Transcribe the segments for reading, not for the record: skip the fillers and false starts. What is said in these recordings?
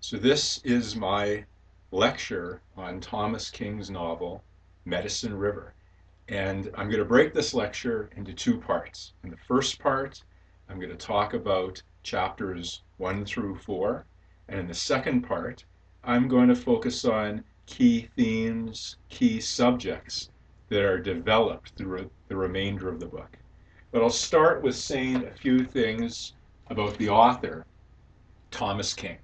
So this is my lecture on Thomas King's novel, Medicine River. And I'm going to break this lecture into two parts. In the first part, I'm going to talk about chapters 1 through 4. And in the second part, I'm going to focus on key themes, key subjects that are developed through the remainder of the book. But I'll start with saying a few things about the author, Thomas King.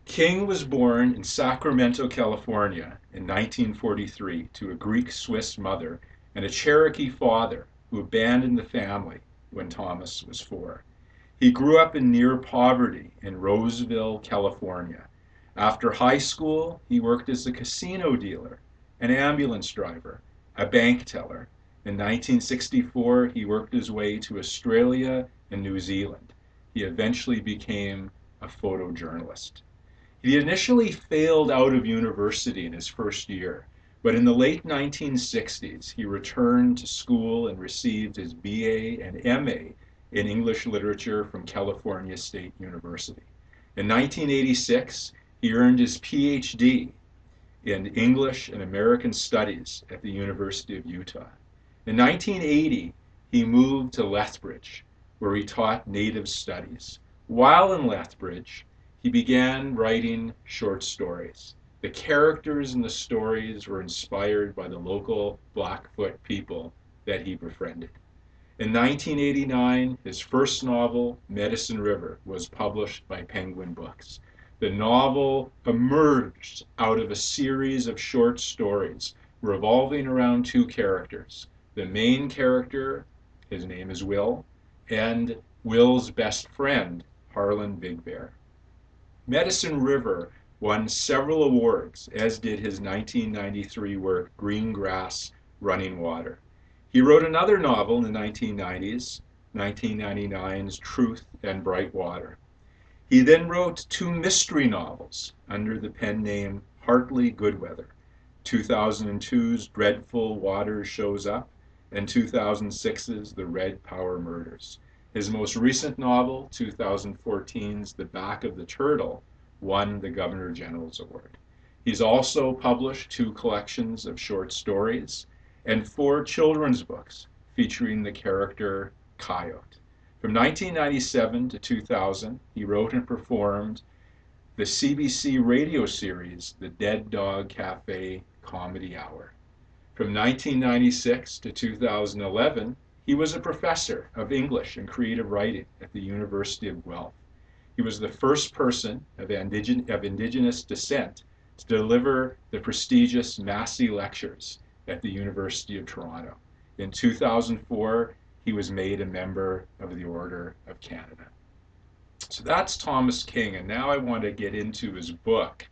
King was born in Sacramento, California in 1943 to a Greek-Swiss mother and a Cherokee father who abandoned the family when Thomas was 4. He grew up in near poverty in Roseville, California. After high school, he worked as a casino dealer, an ambulance driver, a bank teller. In 1964, he worked his way to Australia and New Zealand. He eventually became a photojournalist. He initially failed out of university in his first year, but in the late 1960s he returned to school and received his BA and MA in English literature from California State University. In 1986, he earned his PhD in English and American Studies at the University of Utah. In 1980, he moved to Lethbridge, where he taught Native Studies. While in Lethbridge, he began writing short stories. The characters in the stories were inspired by the local Blackfoot people that he befriended. In 1989, his first novel, Medicine River, was published by Penguin Books. The novel emerged out of a series of short stories revolving around two characters. The main character, his name is Will, and Will's best friend, Harlan Big Bear. Medicine River won several awards, as did his 1993 work, Green Grass, Running Water. He wrote another novel in the 1990s, 1999's Truth and Bright Water. He then wrote two mystery novels under the pen name Hartley Goodweather, 2002's Dreadful Waters Shows Up, and 2006's The Red Power Murders. His most recent novel, 2014's The Back of the Turtle, won the Governor General's Award. He's also published two collections of short stories and 4 children's books featuring the character Coyote. From 1997 to 2000, he wrote and performed the CBC radio series, The Dead Dog Cafe Comedy Hour. From 1996 to 2011, he was a professor of English and creative writing at the University of Guelph. He was the first person of indigenous descent to deliver the prestigious Massey Lectures at the University of Toronto. In 2004, he was made a member of the Order of Canada. So that's Thomas King, and now I want to get into his book,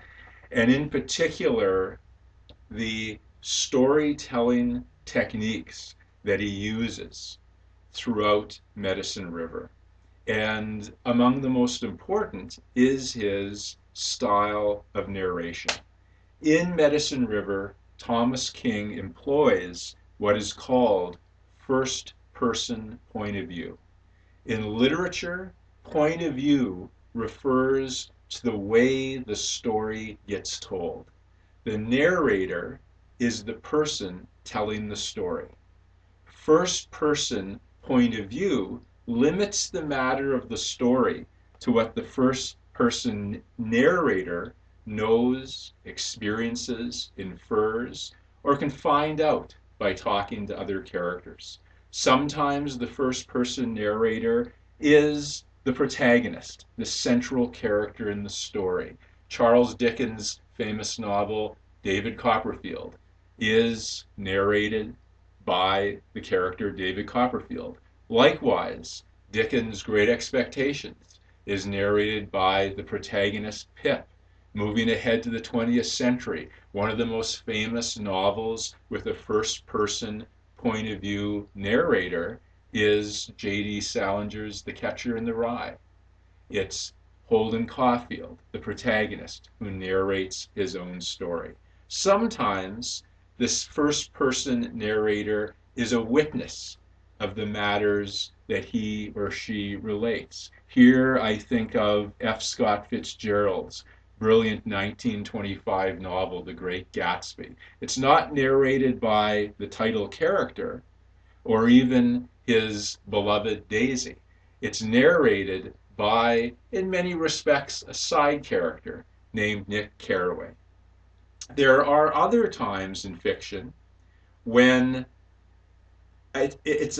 and in particular, the storytelling techniques that he uses throughout Medicine River. And among the most important is his style of narration. In Medicine River, Thomas King employs what is called first-person point of view. In literature, point of view refers to the way the story gets told. The narrator is the person telling the story. First-person point of view limits the matter of the story to what the first-person narrator knows, experiences, infers, or can find out by talking to other characters. Sometimes the first-person narrator is the protagonist, the central character in the story. Charles Dickens' famous novel, David Copperfield, is narrated by the character David Copperfield. Likewise, Dickens' Great Expectations is narrated by the protagonist Pip. Moving ahead to the 20th century, one of the most famous novels with a first-person point of view narrator is J.D. Salinger's The Catcher in the Rye. It's Holden Caulfield, the protagonist, who narrates his own story. Sometimes this first-person narrator is a witness of the matters that he or she relates. Here I think of F. Scott Fitzgerald's brilliant 1925 novel, The Great Gatsby. It's not narrated by the title character or even his beloved Daisy. It's narrated by, in many respects, a side character named Nick Carraway. There are other times in fiction when it's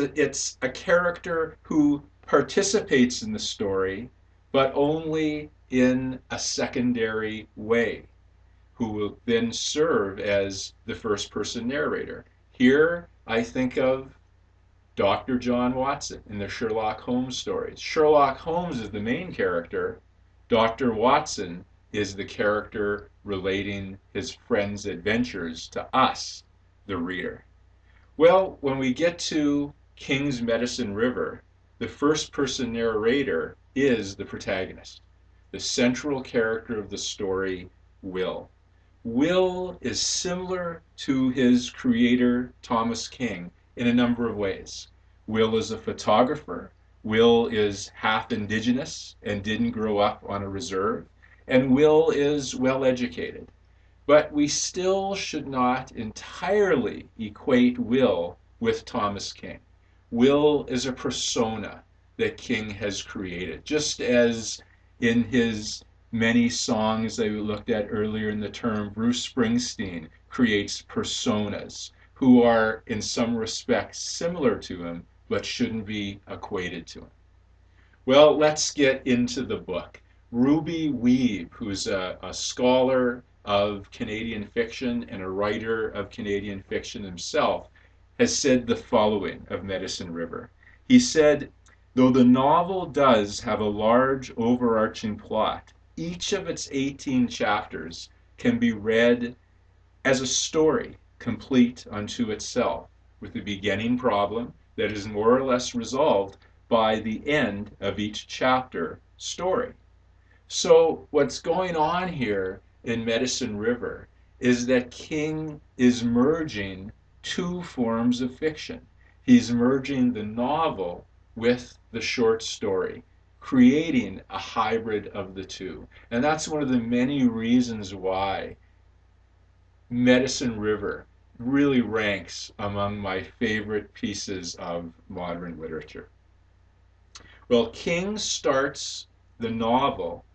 a character who participates in the story, but only in a secondary way, who will then serve as the first person narrator. Here I think of Dr. John Watson in the Sherlock Holmes stories. Sherlock Holmes is the main character. Dr. Watson is the character relating his friend's adventures to us, the reader. Well, when we get to King's Medicine River, the first person narrator is the protagonist, the central character of the story, Will. Will is similar to his creator, Thomas King, in a number of ways. Will is a photographer. Will is half indigenous and didn't grow up on a reserve. And Will is well educated. But we still should not entirely equate Will with Thomas King. Will is a persona that King has created, just as in his many songs that we looked at earlier in the term, Bruce Springsteen creates personas who are in some respects similar to him, but shouldn't be equated to him. Well, let's get into the book. Ruby Weave, who's a scholar of Canadian fiction and a writer of Canadian fiction himself, has said the following of Medicine River. He said, though the novel does have a large overarching plot, each of its 18 chapters can be read as a story complete unto itself, with a beginning problem that is more or less resolved by the end of each chapter story. So what's going on here in Medicine River is that King is merging two forms of fiction. He's merging the novel with the short story, creating a hybrid of the two. And that's one of the many reasons why Medicine River really ranks among my favorite pieces of modern literature. Well, King starts the novel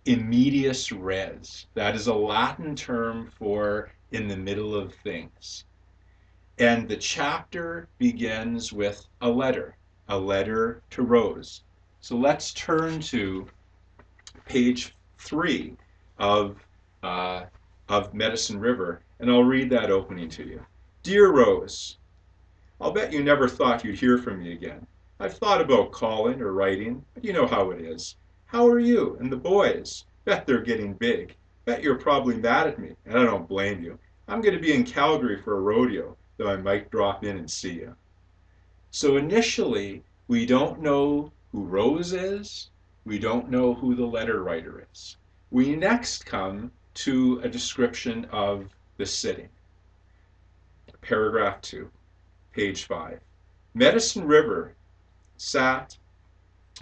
in medias res. That is a Latin term for in the middle of things. And the chapter begins with a letter to Rose. So let's turn to page 3 of Medicine River, and I'll read that opening to you. Dear Rose, I'll bet you never thought you'd hear from me again. I've thought about calling or writing, but you know how it is. How are you and the boys? Bet they're getting big. Bet you're probably mad at me, and I don't blame you. I'm going to be in Calgary for a rodeo, though I might drop in and see you. So initially, we don't know who Rose is. We don't know who the letter writer is. We next come to a description of the sitting. Paragraph 2, page 5. Medicine River sat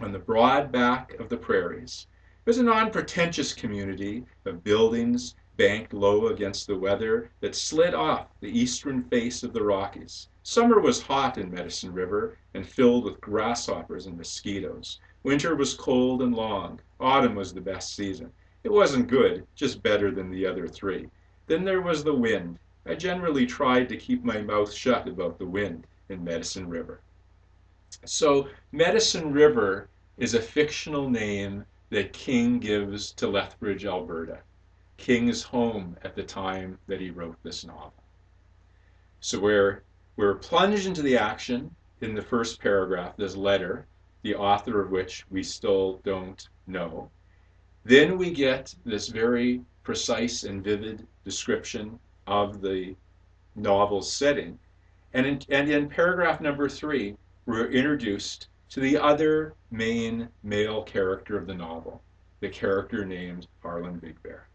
on the broad back of the prairies. It was a non-pretentious community of buildings banked low against the weather that slid off the eastern face of the Rockies. Summer was hot in Medicine River and filled with grasshoppers and mosquitoes. Winter was cold and long. Autumn was the best season. It wasn't good, just better than the other three. Then there was the wind. I generally tried to keep my mouth shut about the wind in Medicine River. So Medicine River is a fictional name that King gives to Lethbridge, Alberta, King's home at the time that he wrote this novel. So we're plunged into the action in the first paragraph, this letter, the author of which we still don't know. Then we get this very precise and vivid description of the novel's setting. And in paragraph number 3, we're introduced to the other main male character of the novel, the character named Harlan Big Bear.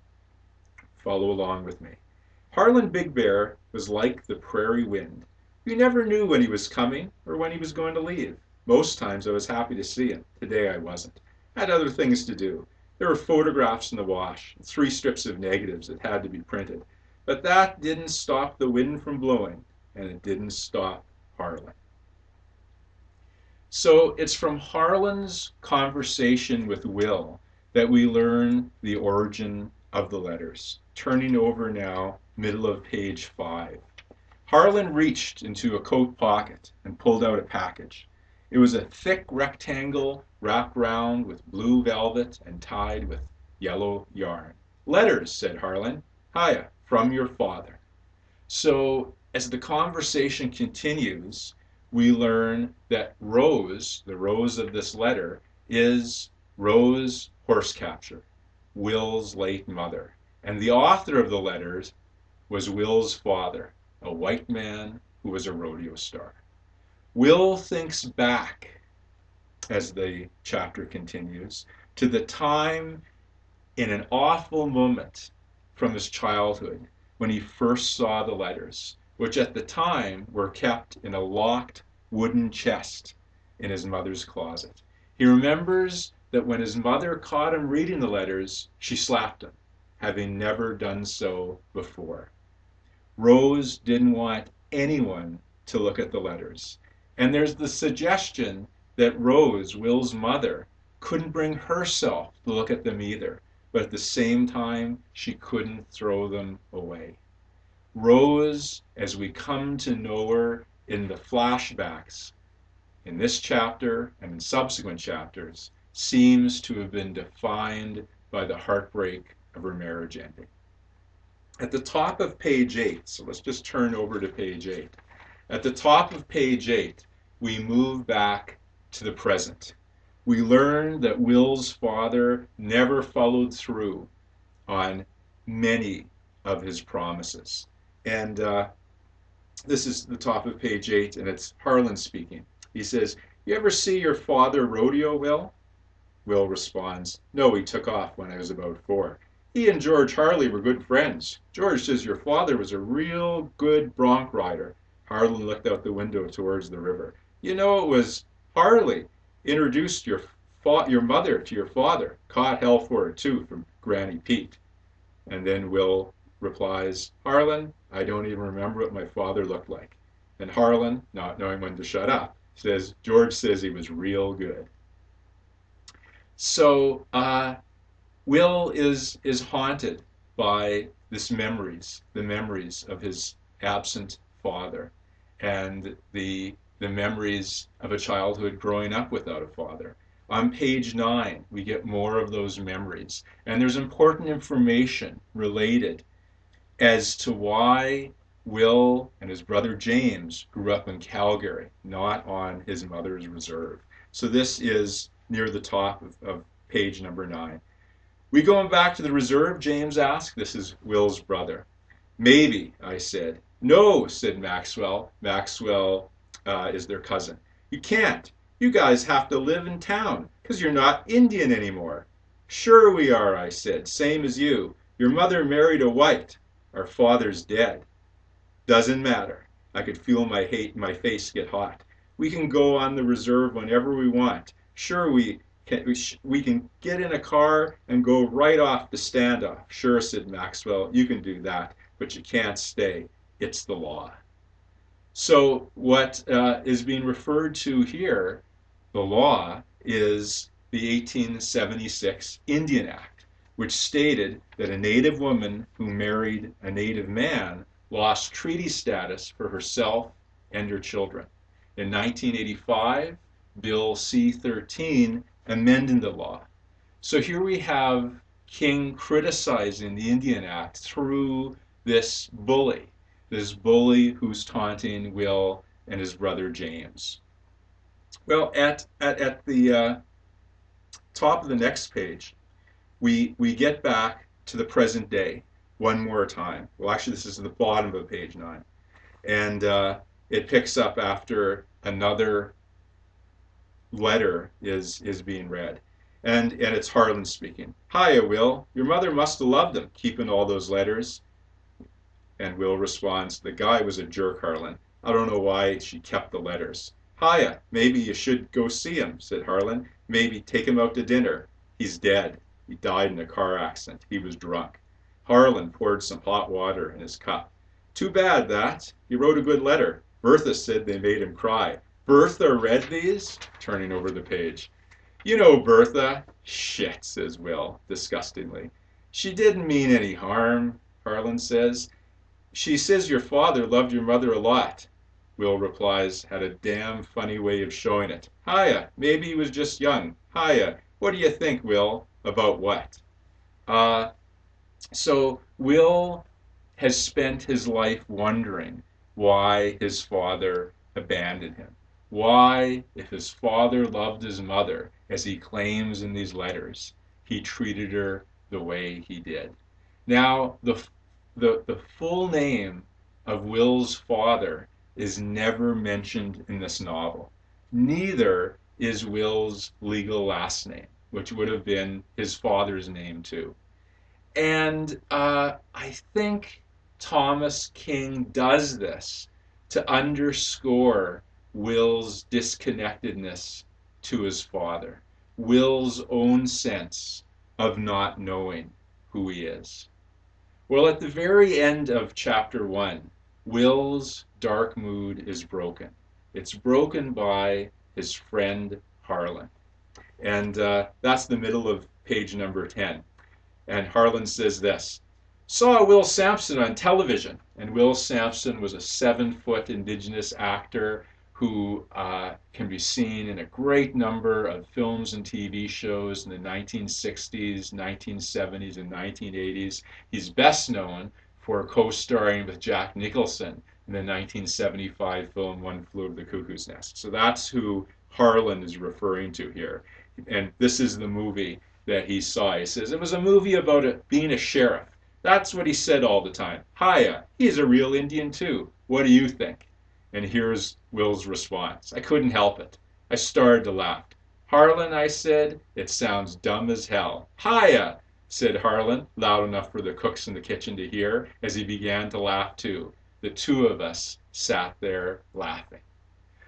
Follow along with me. Harlan Big Bear was like the prairie wind. You never knew when he was coming or when he was going to leave. Most times I was happy to see him. Today I wasn't. I had other things to do. There were photographs in the wash, 3 strips of negatives that had to be printed. But that didn't stop the wind from blowing, and it didn't stop Harlan. So it's from Harlan's conversation with Will that we learn the origin of the letters. Turning over now, middle of page 5. Harlan reached into a coat pocket and pulled out a package. It was a thick rectangle wrapped round with blue velvet and tied with yellow yarn. Letters, said Harlan. Hiya, from your father. So as the conversation continues, we learn that Rose, the Rose of this letter, is Rose Horsecapture, Will's late mother. And the author of the letters was Will's father, a white man who was a rodeo star. Will thinks back, as the chapter continues, to the time in an awful moment from his childhood when he first saw the letters, which at the time were kept in a locked wooden chest in his mother's closet. He remembers that when his mother caught him reading the letters, she slapped him, having never done so before. Rose didn't want anyone to look at the letters. And there's the suggestion that Rose, Will's mother, couldn't bring herself to look at them either, but at the same time, she couldn't throw them away. Rose, as we come to know her in the flashbacks, in this chapter and in subsequent chapters, seems to have been defined by the heartbreak of her marriage ending. At the top of page 8, so let's just turn over to page 8. At the top of page 8, we move back to the present. We learn that Will's father never followed through on many of his promises. And this is the top of page 8, and it's Harlan speaking. He says, "You ever see your father rodeo, Will?" Will responds, "No, he took off when I was about 4. He and George Harley were good friends. George says your father was a real good bronc rider." Harlan looked out the window towards the river. "You know, it was Harley introduced your mother to your father. Caught hell for it, too, from Granny Pete." And then Will replies, "Harlan, I don't even remember what my father looked like." And Harlan, not knowing when to shut up, says, "George says he was real good." So Will is haunted by the memories of his absent father, and the memories of a childhood growing up without a father. On page 9, we get more of those memories, and there's important information related as to why Will and his brother James grew up in Calgary, not on his mother's reserve. So this is near the top of page number 9. "We going back to the reserve?" James asked. This is Will's brother. "Maybe," I said. "No," said Maxwell. Maxwell is their cousin. "You can't. You guys have to live in town because you're not Indian anymore." "Sure we are," I said. "Same as you. Your mother married a white. Our father's dead." "Doesn't matter." I could feel my face get hot. "We can go on the reserve whenever we want. Sure we can get in a car and go right off the standoff." "Sure," said Maxwell. "You can do that, but you can't stay. It's the law." So what is being referred to here, the law, is the 1876 Indian Act, which stated that a Native woman who married a Native man lost treaty status for herself and her children. In 1985, Bill C-13 amended the law. So here we have King criticizing the Indian Act through this bully who's taunting Will and his brother James. Well, at the top of the next page, we get back to the present day one more time. Well, actually, this is the bottom of page 9. And it picks up after another letter is being read. And it's Harlan speaking. "Hiya, Will. Your mother must have loved them, keeping all those letters." And Will responds, "The guy was a jerk, Harlan. I don't know why she kept the letters." Hiya, maybe you should go see him, said Harlan. Maybe take him out to dinner. He's dead. He died in a car accident. He was drunk. Harlan poured some hot water in his cup. Too bad that. He wrote a good letter. Bertha said they made him cry. Bertha read these? Turning over the page. You know Bertha. Shit, says Will, disgustingly. She didn't mean any harm, Harlan says. She says your father loved your mother a lot. Will replies, had a damn funny way of showing it. Hiya, maybe he was just young. Hiya, what do you think, Will? About what? So Will has spent his life wondering why his father abandoned him. Why, if his father loved his mother, as he claims in these letters, he treated her the way he did. Now, the full name of Will's father is never mentioned in this novel. Neither is Will's legal last name, which would have been his father's name too. And I think Thomas King does this to underscore Will's disconnectedness to his father, Will's own sense of not knowing who he is. Well, at the very end of chapter 1, Will's dark mood is broken. It's broken by his friend Harlan. And that's the middle of page number 10. And Harlan says this, saw Will Sampson on television. And Will Sampson was a 7-foot indigenous actor who can be seen in a great number of films and TV shows in the 1960s, 1970s, and 1980s. He's best known for co-starring with Jack Nicholson in the 1975 film One Flew Over the Cuckoo's Nest. So that's who Harlan is referring to here. And this is the movie that he saw. He says, it was a movie about being a sheriff. That's what he said all the time. Hiya, he's a real Indian too. What do you think? And here's Will's response. I couldn't help it. I started to laugh. Harlan, I said, it sounds dumb as hell. Hiya, said Harlan, loud enough for the cooks in the kitchen to hear, as he began to laugh too. The two of us sat there laughing.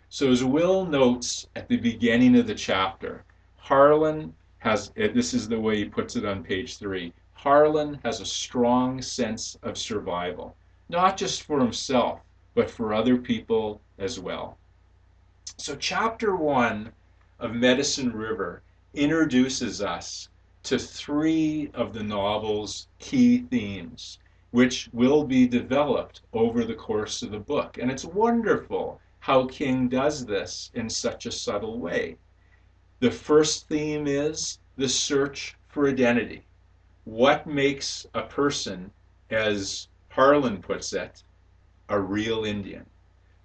So as Will notes at the beginning of the chapter, Harlan has, this is the way he puts it on page 3, Harlan has a strong sense of survival, not just for himself, but for other people as well. So chapter 1 of Medicine River introduces us to 3 of the novel's key themes, which will be developed over the course of the book. And it's wonderful how King does this in such a subtle way. The first theme is the search for identity. What makes a person, as Harlan puts it, a real Indian?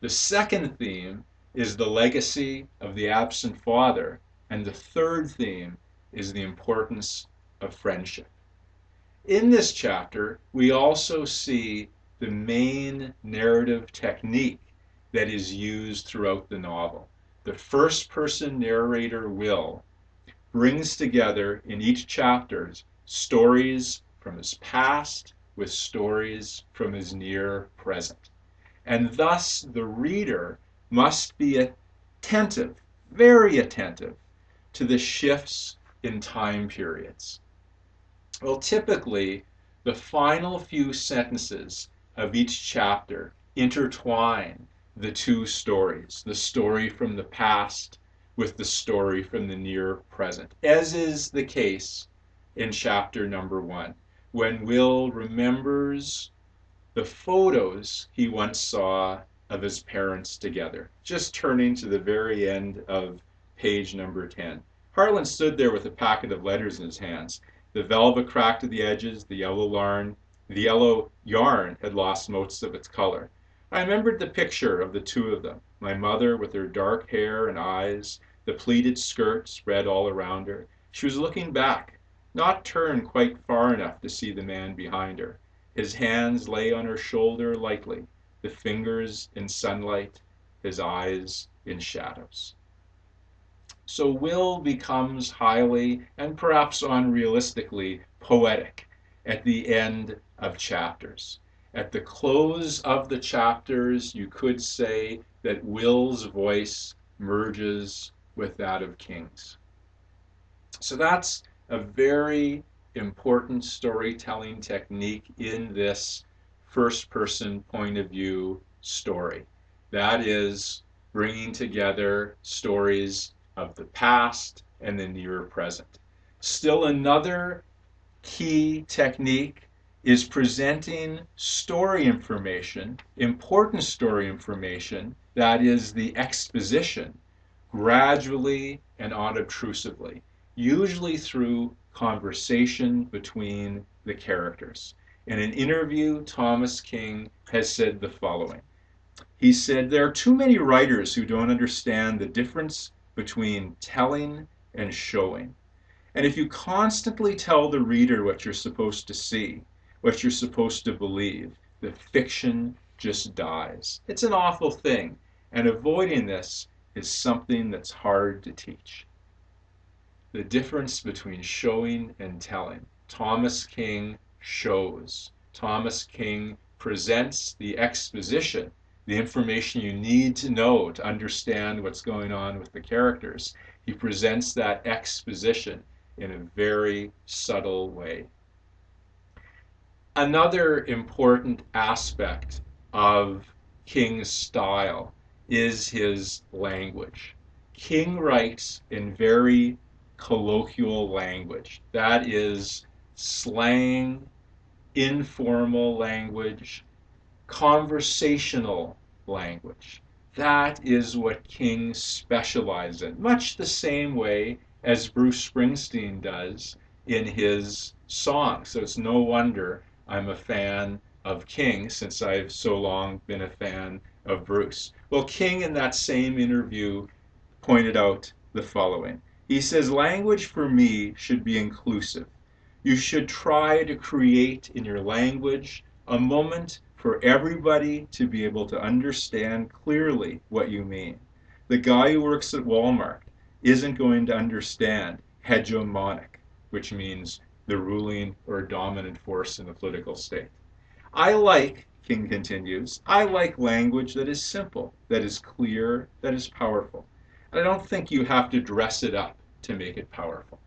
The second theme is the legacy of the absent father, and the third theme is the importance of friendship. In this chapter, we also see the main narrative technique that is used throughout the novel. The first-person narrator, Will, brings together in each chapter stories from his past with stories from his near present. And thus the reader must be attentive, very attentive, to the shifts in time periods. Well, typically, the final few sentences of each chapter intertwine the two stories, the story from the past with the story from the near present, as is the case in chapter number 1, when Will remembers the photos he once saw of his parents together. Just turning to the very end of page number 10. Harlan stood there with a packet of letters in his hands. The velvet cracked at the edges, the yellow yarn had lost most of its color. I remembered the picture of the two of them, my mother with her dark hair and eyes, the pleated skirt spread all around her. She was looking back, not turned quite far enough to see the man behind her. His hands lay on her shoulder lightly, the fingers in sunlight, his eyes in shadows. So Will becomes highly, and perhaps unrealistically, poetic at the end of chapters. At the close of the chapters, you could say that Will's voice merges with that of King's. So that's a very important storytelling technique in this first-person point of view story. That is bringing together stories of the past and the near present. Still another key technique is presenting story information, important story information, that is the exposition, gradually and unobtrusively, usually through conversation between the characters. In an interview, Thomas King has said the following. He said, "There are too many writers who don't understand the difference between telling and showing. And if you constantly tell the reader what you're supposed to see, what you're supposed to believe, the fiction just dies." It's an awful thing, and avoiding this is something that's hard to teach. The difference between showing and telling. Thomas King shows. Thomas King presents the exposition, the information you need to know to understand what's going on with the characters. He presents that exposition in a very subtle way. Another important aspect of King's style is his language. King writes in very colloquial language. That is slang, informal language, conversational language. That is what King specializes in, much the same way as Bruce Springsteen does in his songs. So it's no wonder I'm a fan of King, since I've so long been a fan of Bruce. Well, King in that same interview pointed out the following. He says, "Language for me should be inclusive. You should try to create in your language a moment for everybody to be able to understand clearly what you mean. The guy who works at Walmart isn't going to understand hegemonic, which means the ruling or dominant force in the political state. I like," King continues, "I like language that is simple, that is clear, that is powerful. And I don't think you have to dress it up to make it powerful."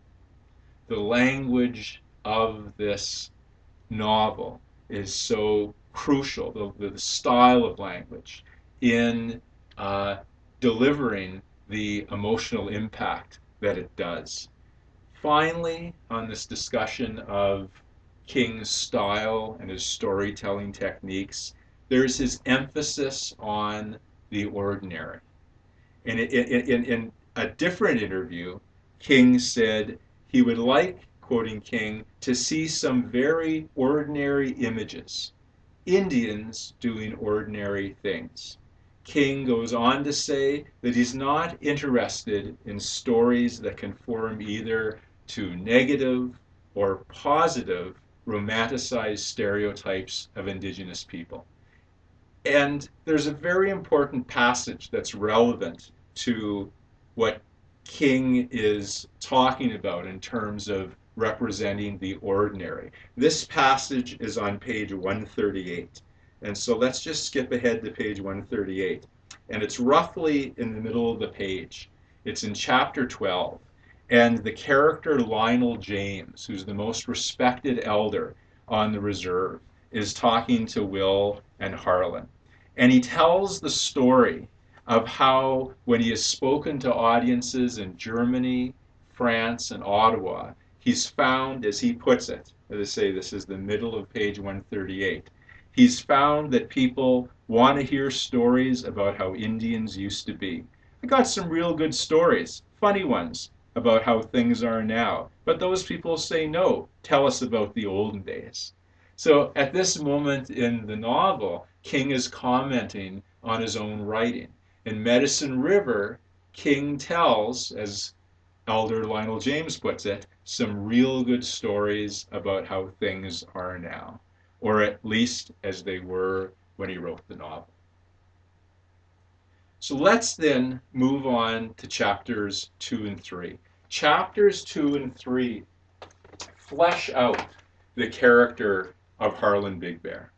The language of this novel is so crucial, the style of language in delivering the emotional impact that it does. Finally, on this discussion of King's style and his storytelling techniques, there's his emphasis on the ordinary. And in a different interview, King said he would like, quoting King, to see some very ordinary images, Indians doing ordinary things. King goes on to say that he's not interested in stories that conform either to negative or positive romanticized stereotypes of Indigenous people. And there's a very important passage that's relevant to what King is talking about in terms of representing the ordinary. This passage is on page 138. And so let's just skip ahead to page 138. And it's roughly in the middle of the page. It's in chapter 12. And the character Lionel James, who's the most respected elder on the reserve, is talking to Will and Harlan. And he tells the story of how, when he has spoken to audiences in Germany, France, and Ottawa, he's found, as he puts it, as I say, this is the middle of page 138, he's found that people want to hear stories about how Indians used to be. I got some real good stories, funny ones, about how things are now. But those people say, no, tell us about the olden days. So at this moment in the novel, King is commenting on his own writing. In Medicine River, King tells, as Elder Lionel James puts it, some real good stories about how things are now, or at least as they were when he wrote the novel. So let's then move on to chapters 2 and 3. Chapters 2 and 3 flesh out the character of Harlan Big Bear.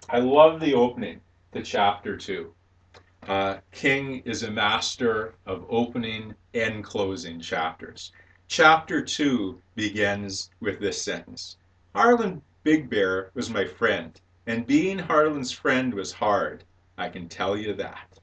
I love the opening to chapter 2. King is a master of opening and closing chapters. Chapter 2 begins with this sentence: Harlan Big Bear was my friend, and being Harlan's friend was hard. I can tell you that.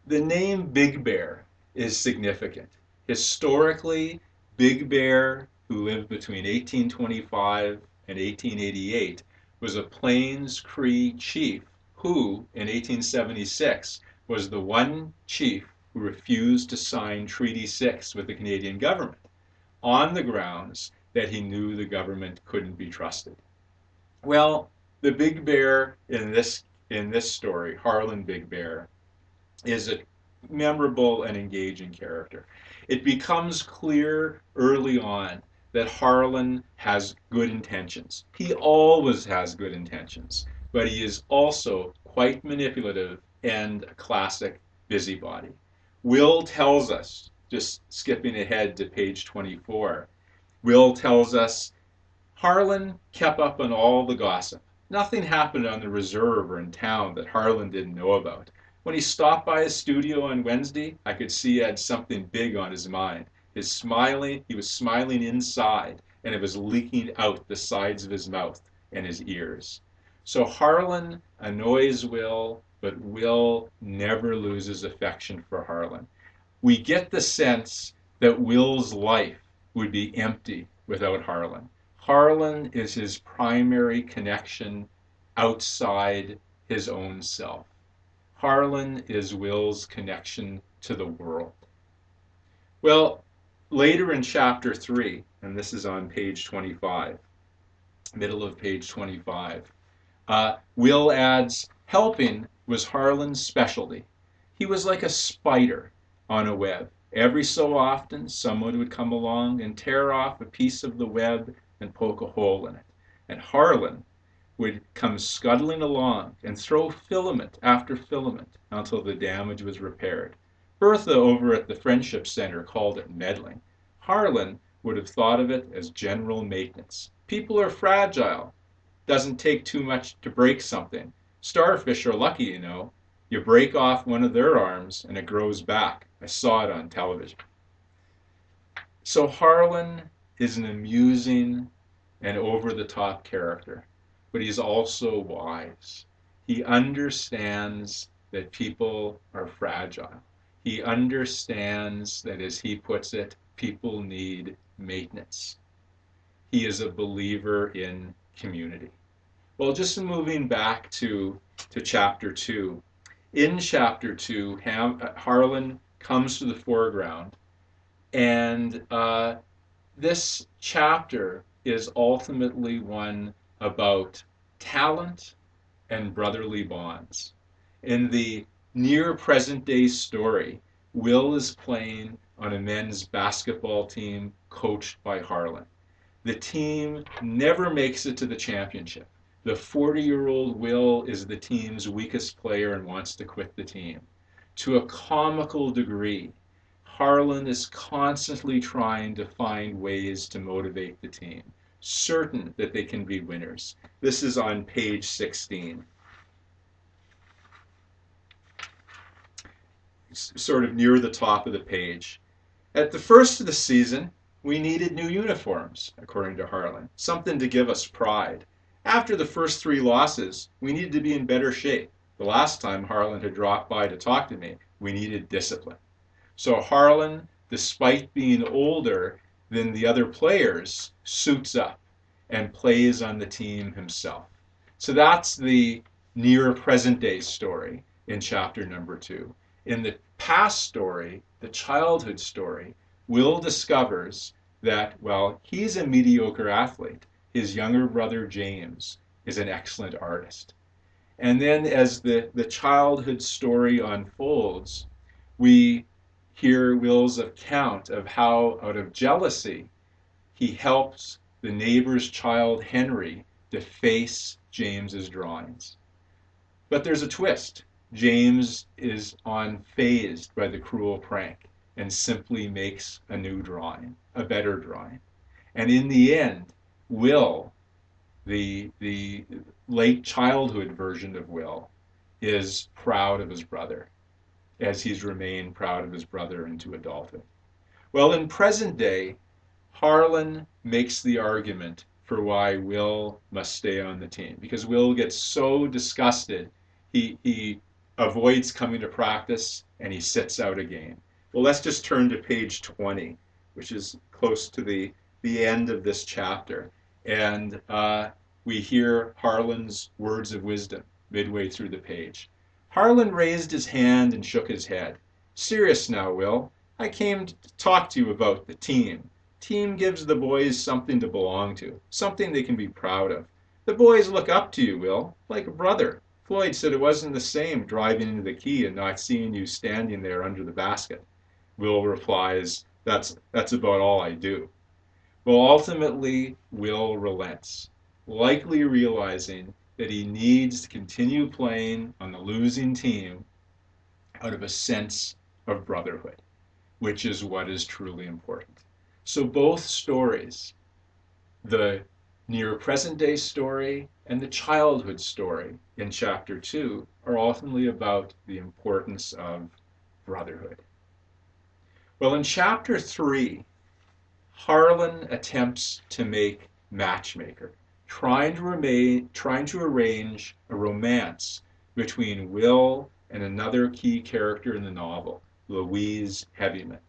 The name Big Bear is significant. Historically, Big Bear, who lived between 1825 and 1888, was a Plains Cree chief who, in 1876, was the one chief who refused to sign Treaty 6 with the Canadian government on the grounds that he knew the government couldn't be trusted. Well, the Big Bear in this story, Harlan Big Bear, is a memorable and engaging character. It becomes clear early on that Harlan has good intentions. He always has good intentions, but he is also quite manipulative and a classic busybody. Will tells us, just skipping ahead to page 24, Will tells us Harlan kept up on all the gossip. Nothing happened on the reserve or in town that Harlan didn't know about. When he stopped by his studio on Wednesday, I could see he had something big on his mind. He was smiling inside, and it was leaking out the sides of his mouth and his ears. So Harlan annoys Will, but Will never loses affection for Harlan. We get the sense that Will's life would be empty without Harlan. Harlan is his primary connection outside his own self. Harlan is Will's connection to the world. Well, later in chapter 3, and this is on page 25, middle of page 25, Will adds, helping was Harlan's specialty. He was like a spider on a web. Every so often, someone would come along and tear off a piece of the web and poke a hole in it. And Harlan would come scuttling along and throw filament after filament until the damage was repaired. Bertha over at the Friendship Center called it meddling. Harlan would have thought of it as general maintenance. People are fragile. Doesn't take too much to break something. Starfish are lucky, you know. You break off one of their arms and it grows back. I saw it on television. So Harlan is an amusing and over-the-top character, but he's also wise. He understands that people are fragile. He understands that, as he puts it, people need maintenance. He is a believer in community. Well, just moving back to chapter 2. In chapter 2, Harlan comes to the foreground, and this chapter is ultimately one about talent and brotherly bonds. In the near present day story, Will is playing on a men's basketball team coached by Harlan. The team never makes it to the championship. The 40-year-old Will is the team's weakest player and wants to quit the team. To a comical degree, Harlan is constantly trying to find ways to motivate the team, certain that they can be winners. This is on page 16. Sort of near the top of the page. At the first of the season, we needed new uniforms, according to Harlan, something to give us pride. After the first 3 losses, we needed to be in better shape. The last time Harlan had dropped by to talk to me, we needed discipline. So Harlan, despite being older than the other players, suits up and plays on the team himself. So that's the near present day story in chapter number 2. In the past story, the childhood story, Will discovers that, well, he's a mediocre athlete. His younger brother, James, is an excellent artist. And then as the childhood story unfolds, we hear Will's account of how, out of jealousy, he helps the neighbor's child, Henry, deface James's drawings. But there's a twist. James is unfazed by the cruel prank and simply makes a new drawing, a better drawing. And in the end, Will the late childhood version of Will is proud of his brother, as he's remained proud of his brother into adulthood. Well, in present day, Harlan makes the argument for why Will must stay on the team, because Will gets so disgusted he avoids coming to practice and he sits out a game. Well, let's just turn to page 20, which is close to the end of this chapter. And we hear Harlan's words of wisdom midway through the page. Harlan raised his hand and shook his head. Serious now, Will. I came to talk to you about the team. Team gives the boys something to belong to, something they can be proud of. The boys look up to you, Will, like a brother. Floyd said it wasn't the same driving into the key and not seeing you standing there under the basket. Will replies, that's about all I do. Well, ultimately, Will relents, likely realizing that he needs to continue playing on the losing team out of a sense of brotherhood, which is what is truly important. So both stories, the near present day story and the childhood story in chapter 2, are ultimately about the importance of brotherhood. Well, in chapter 3, Harlan attempts to make matchmaker, trying to arrange a romance between Will and another key character in the novel, Louise Heavyman.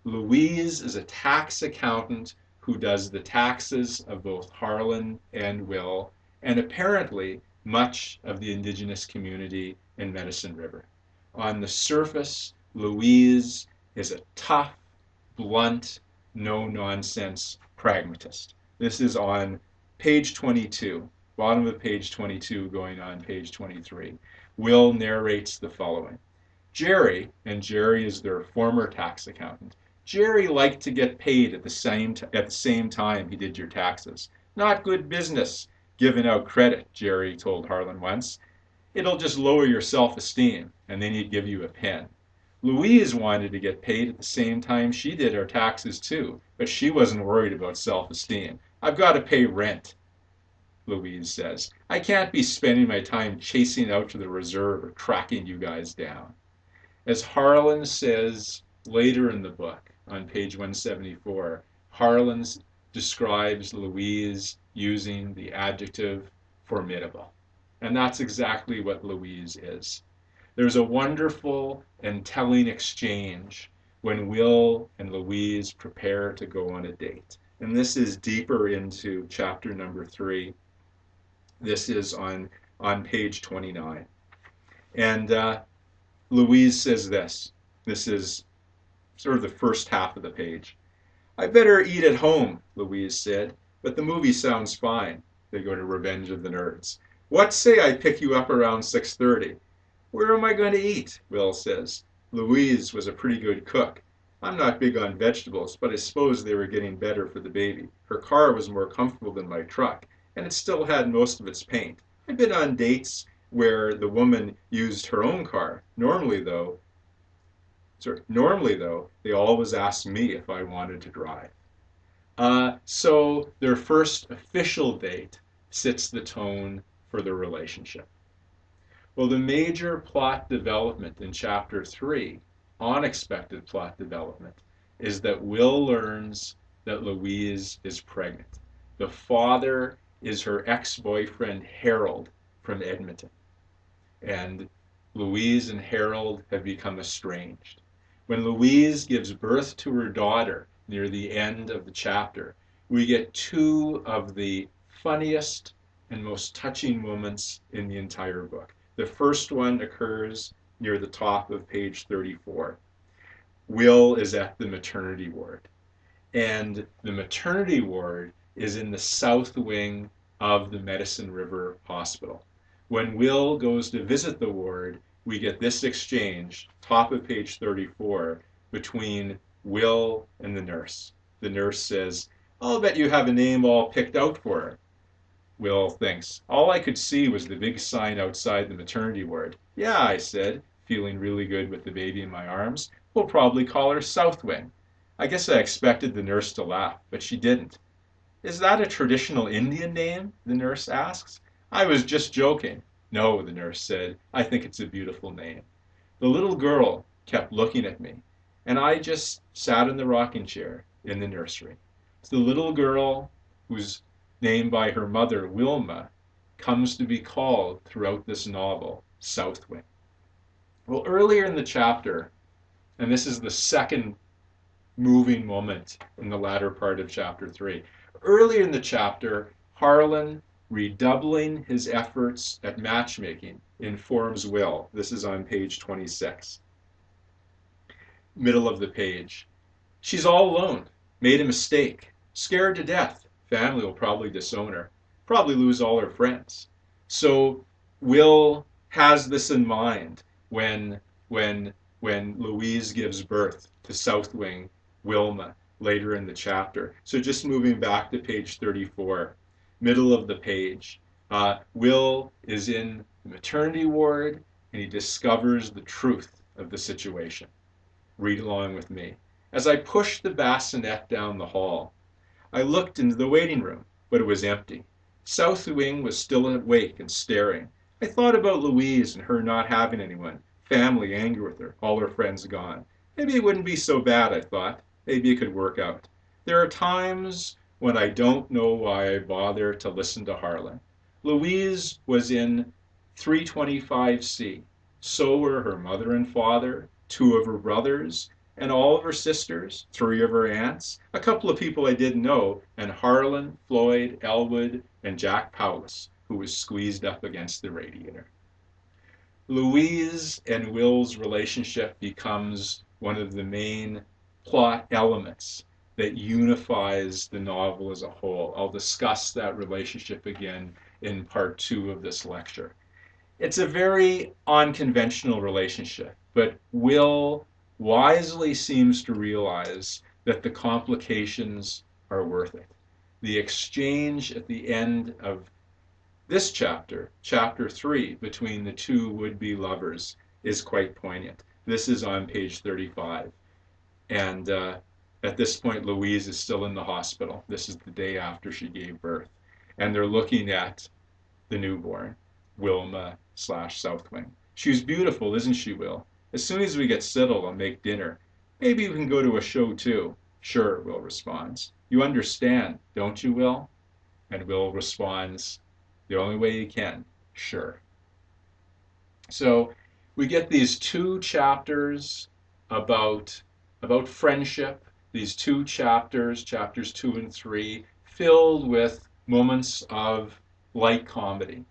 Louise is a tax accountant who does the taxes of both Harlan and Will, and apparently much of the indigenous community in Medicine River. On the surface, Louise is a tough, blunt, no-nonsense pragmatist. This is on page 22, bottom of page 22 going on page 23. Will narrates the following. Jerry, and Jerry is their former tax accountant, Jerry liked to get paid at the same time he did your taxes. Not good business, giving out credit, Jerry told Harlan once. It'll just lower your self-esteem, and then he'd give you a pen. Louise wanted to get paid at the same time she did her taxes too, but she wasn't worried about self-esteem. I've got to pay rent, Louise says. I can't be spending my time chasing out to the reserve or tracking you guys down. As Harlan says later in the book, on page 174, Harlan describes Louise using the adjective formidable. And that's exactly what Louise is. There's a wonderful and telling exchange when Will and Louise prepare to go on a date. And this is deeper into chapter number 3. This is on page 29. And Louise says this. This is sort of the first half of the page. I better eat at home, Louise said, but the movie sounds fine. They go to Revenge of the Nerds. What say I pick you up around 6:30? Where am I going to eat? Will says. Louise was a pretty good cook. I'm not big on vegetables, but I suppose they were getting better for the baby. Her car was more comfortable than my truck, and it still had most of its paint. I've been on dates where the woman used her own car. Normally, though, they always asked me if I wanted to drive. So their first official date sets the tone for the relationship. Well, the major plot development in chapter 3, unexpected plot development, is that Will learns that Louise is pregnant. The father is her ex-boyfriend Harold from Edmonton. And Louise and Harold have become estranged. When Louise gives birth to her daughter near the end of the chapter, we get two of the funniest and most touching moments in the entire book. The first one occurs near the top of page 34. Will is at the maternity ward, and the maternity ward is in the south wing of the Medicine River Hospital. When Will goes to visit the ward, we get this exchange, top of page 34, between Will and the nurse. The nurse says, I'll bet you have a name all picked out for her. Will thinks, all I could see was the big sign outside the maternity ward. Yeah, I said, feeling really good with the baby in my arms. We'll probably call her Southwing. I guess I expected the nurse to laugh, but she didn't. Is that a traditional Indian name? The nurse asks. I was just joking. No, the nurse said. I think it's a beautiful name. The little girl kept looking at me, and I just sat in the rocking chair in the nursery. The little girl, who's named by her mother, Wilma, comes to be called throughout this novel Southwind. Well, earlier in the chapter, and this is the second moving moment in the latter part of chapter 3. Earlier in the chapter, Harlan, redoubling his efforts at matchmaking, informs Will. This is on page 26, middle of the page. She's all alone, made a mistake, scared to death. Family will probably disown her, probably lose all her friends. So Will has this in mind when Louise gives birth to Southwing Wilma later in the chapter. So just moving back to page 34, middle of the page, Will is in the maternity ward and he discovers the truth of the situation. Read along with me. As I pushed the bassinet down the hall, I looked into the waiting room, but it was empty. Southwing was still awake and staring. I thought about Louise and her not having anyone, family angry with her, all her friends gone. Maybe it wouldn't be so bad, I thought. Maybe it could work out. There are times when I don't know why I bother to listen to Harlan. Louise was in 325C. So were her mother and father, 2 of her brothers, and all of her sisters, 3 of her aunts, a couple of people I didn't know, and Harlan, Floyd, Elwood, and Jack Powlis, who was squeezed up against the radiator. Louise and Will's relationship becomes one of the main plot elements that unifies the novel as a whole. I'll discuss that relationship again in part 2 of this lecture. It's a very unconventional relationship, but Will wisely seems to realize that the complications are worth it. The exchange at the end of this chapter, chapter 3, between the 2 would-be lovers is quite poignant. This is on page 35. And at this point, Louise is still in the hospital. This is the day after she gave birth. And they're looking at the newborn, Wilma / Southwing. She's beautiful, isn't she, Will? As soon as we get settled, I'll make dinner. Maybe we can go to a show too. Sure, Will responds. You understand, don't you, Will? And Will responds, the only way you can, sure. So we get these 2 chapters about friendship, these 2 chapters, chapters 2 and 3, filled with moments of light comedy.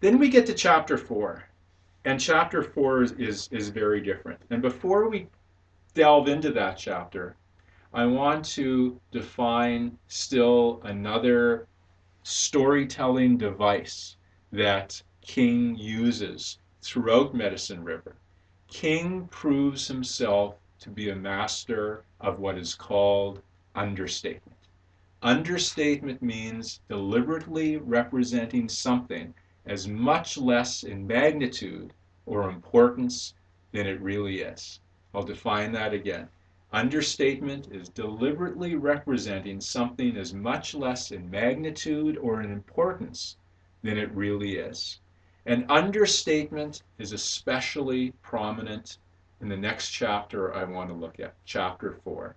Then we get to chapter 4, and chapter 4 is very different. And before we delve into that chapter, I want to define still another storytelling device that King uses throughout Medicine River. King proves himself to be a master of what is called understatement. Understatement means deliberately representing something as much less in magnitude or importance than it really is. I'll define that again. Understatement is deliberately representing something as much less in magnitude or in importance than it really is. And understatement is especially prominent in the next chapter I want to look at, chapter 4.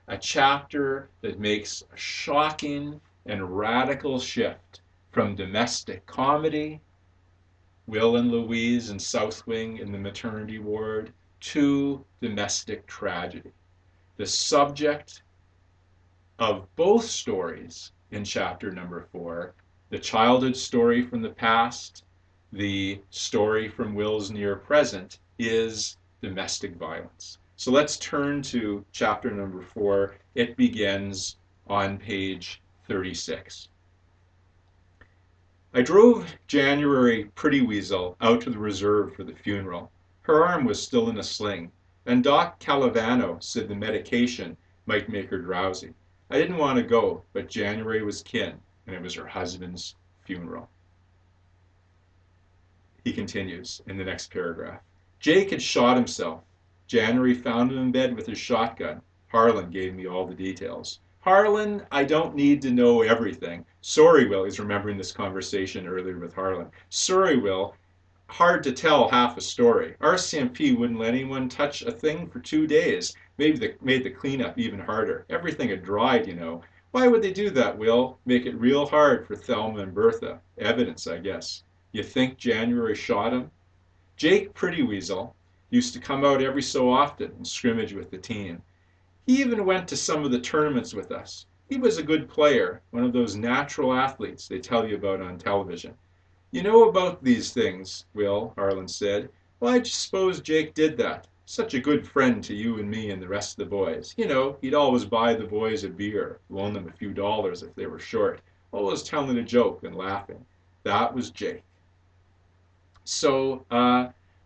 A chapter that makes a shocking and radical shift from domestic comedy, Will and Louise and Southwing in the maternity ward, to domestic tragedy. The subject of both stories in chapter number 4, the childhood story from the past, the story from Will's near present, is domestic violence. So let's turn to chapter number 4. It begins on page 36. I drove January Pretty Weasel out to the reserve for the funeral. Her arm was still in a sling, and Doc Calavano said the medication might make her drowsy. I didn't want to go, but January was kin, and it was her husband's funeral. He continues in the next paragraph. Jake had shot himself. January found him in bed with his shotgun. Harlan gave me all the details. Harlan, I don't need to know everything. Sorry, Will. He's remembering this conversation earlier with Harlan. Sorry, Will. Hard to tell half a story. RCMP wouldn't let anyone touch a thing for 2 days. Made the cleanup even harder. Everything had dried, you know. Why would they do that, Will? Make it real hard for Thelma and Bertha. Evidence, I guess. You think January shot him? Jake Prettyweasel used to come out every so often and scrimmage with the team. He even went to some of the tournaments with us. He was a good player, one of those natural athletes they tell you about on television. You know about these things, Will, Harlan said. Well, I just suppose Jake did that. Such a good friend to you and me and the rest of the boys. You know, he'd always buy the boys a beer, loan them a few dollars if they were short, always telling a joke and laughing. That was Jake. So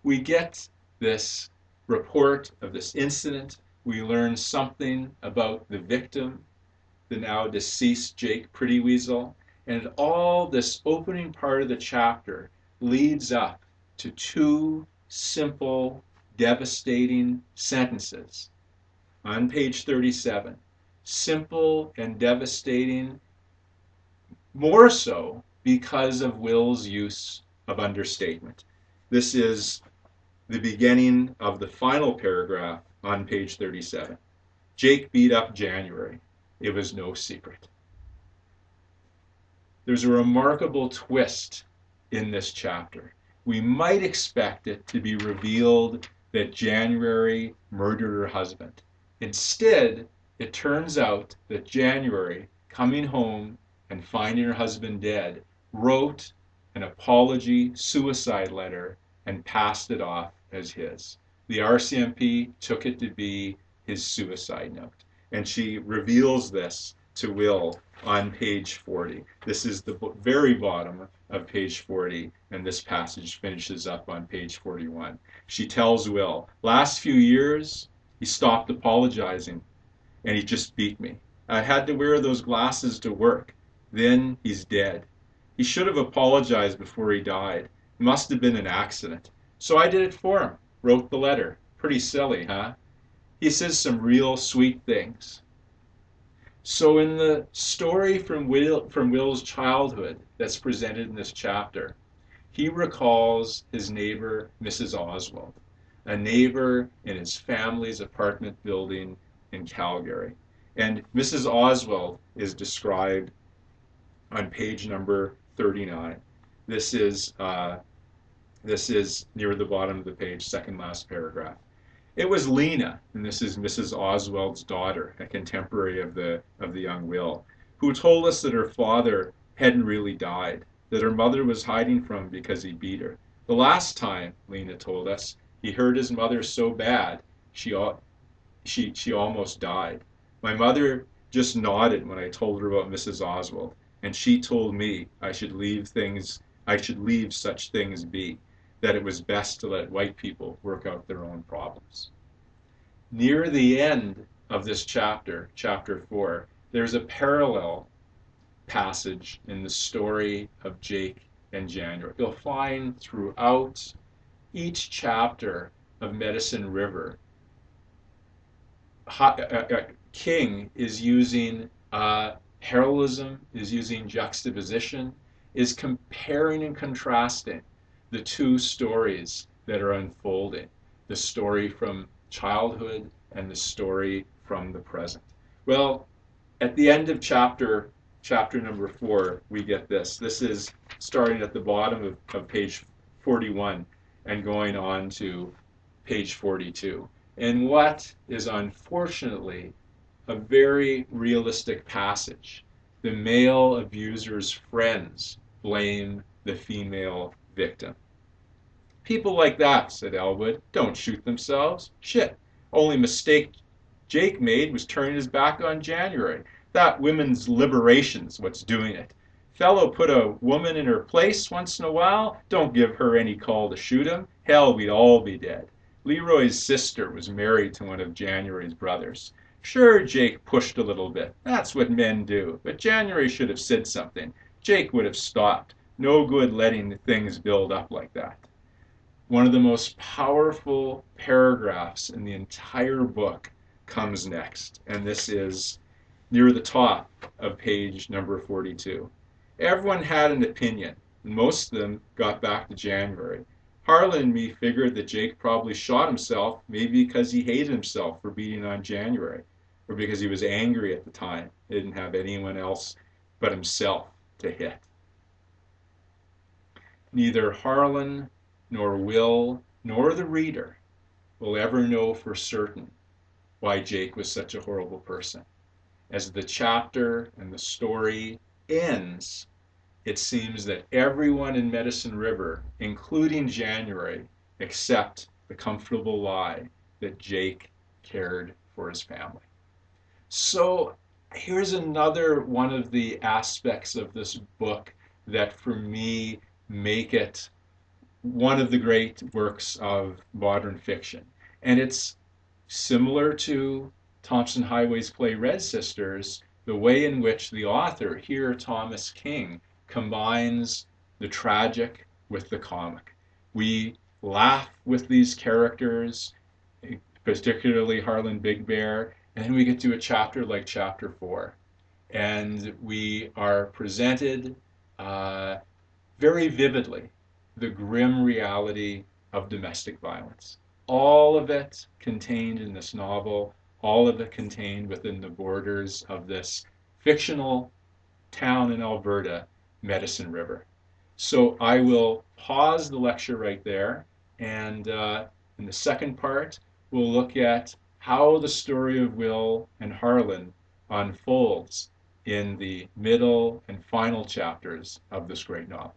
we get this report of this incident. We learn something about the victim, the now deceased Jake Prettyweasel. And all this opening part of the chapter leads up to two simple, devastating sentences on page 37. Simple and devastating, more so because of Will's use of understatement. This is the beginning of the final paragraph on page 37. Jake beat up January. It was no secret. There's a remarkable twist in this chapter. We might expect it to be revealed that January murdered her husband. Instead, it turns out that January, coming home and finding her husband dead, wrote an apology suicide letter and passed it off as his. The RCMP took it to be his suicide note. And she reveals this to Will on page 40. This is the very bottom of page 40, and this passage finishes up on page 41. She tells Will, last few years, he stopped apologizing, and he just beat me. I had to wear those glasses to work. Then he's dead. He should have apologized before he died. It must have been an accident. So I did it for him, wrote the letter. Pretty silly, huh? He says some real sweet things. So in the story from Will's childhood that's presented in this chapter, he recalls his neighbor, Mrs. Oswald, a neighbor in his family's apartment building in Calgary. And Mrs. Oswald is described on page number 39. This is near the bottom of the page, second last paragraph. It was Lena, and this is Mrs. Oswald's daughter, a contemporary of the young Will, who told us that her father hadn't really died, that her mother was hiding from him because he beat her. The last time, Lena told us, he hurt his mother so bad she almost died. My mother just nodded when I told her about Mrs. Oswald, and she told me I should leave such things be, that it was best to let white people work out their own problems. Near the end of this chapter, chapter 4, there's a parallel passage in the story of Jake and January. You'll find throughout each chapter of Medicine River, King is using parallelism, is using juxtaposition, is comparing and contrasting the two stories that are unfolding, the story from childhood and the story from the present. Well, at the end of chapter number 4, we get this. This is starting at the bottom of page 41 and going on to page 42. And what is unfortunately a very realistic passage. The male abuser's friends blame the female victim. People like that, said Elwood, don't shoot themselves. Shit. Only mistake Jake made was turning his back on January. That women's liberation's what's doing it. Fellow put a woman in her place once in a while. Don't give her any call to shoot him. Hell, we'd all be dead. Leroy's sister was married to one of January's brothers. Sure, Jake pushed a little bit. That's what men do. But January should have said something. Jake would have stopped. No good letting things build up like that. One of the most powerful paragraphs in the entire book comes next. And this is near the top of page number 42. Everyone had an opinion, and most of them got back to January. Harlan and me figured that Jake probably shot himself, maybe because he hated himself for beating on January, or because he was angry at the time. He didn't have anyone else but himself to hit. Neither Harlan nor Will nor the reader will ever know for certain why Jake was such a horrible person. As the chapter and the story ends, it seems that everyone in Medicine River, including January, accept the comfortable lie that Jake cared for his family. So here's another one of the aspects of this book that for me make it one of the great works of modern fiction. And it's similar to Thompson Highway's play Red Sisters, the way in which the author, here Thomas King, combines the tragic with the comic. We laugh with these characters, particularly Harlan Big Bear, and then we get to a chapter like chapter 4. And we are presented very vividly the grim reality of domestic violence. All of it contained in this novel, all of it contained within the borders of this fictional town in Alberta, Medicine River. So I will pause the lecture right there, and in the second part, we'll look at how the story of Will and Harlan unfolds in the middle and final chapters of this great novel.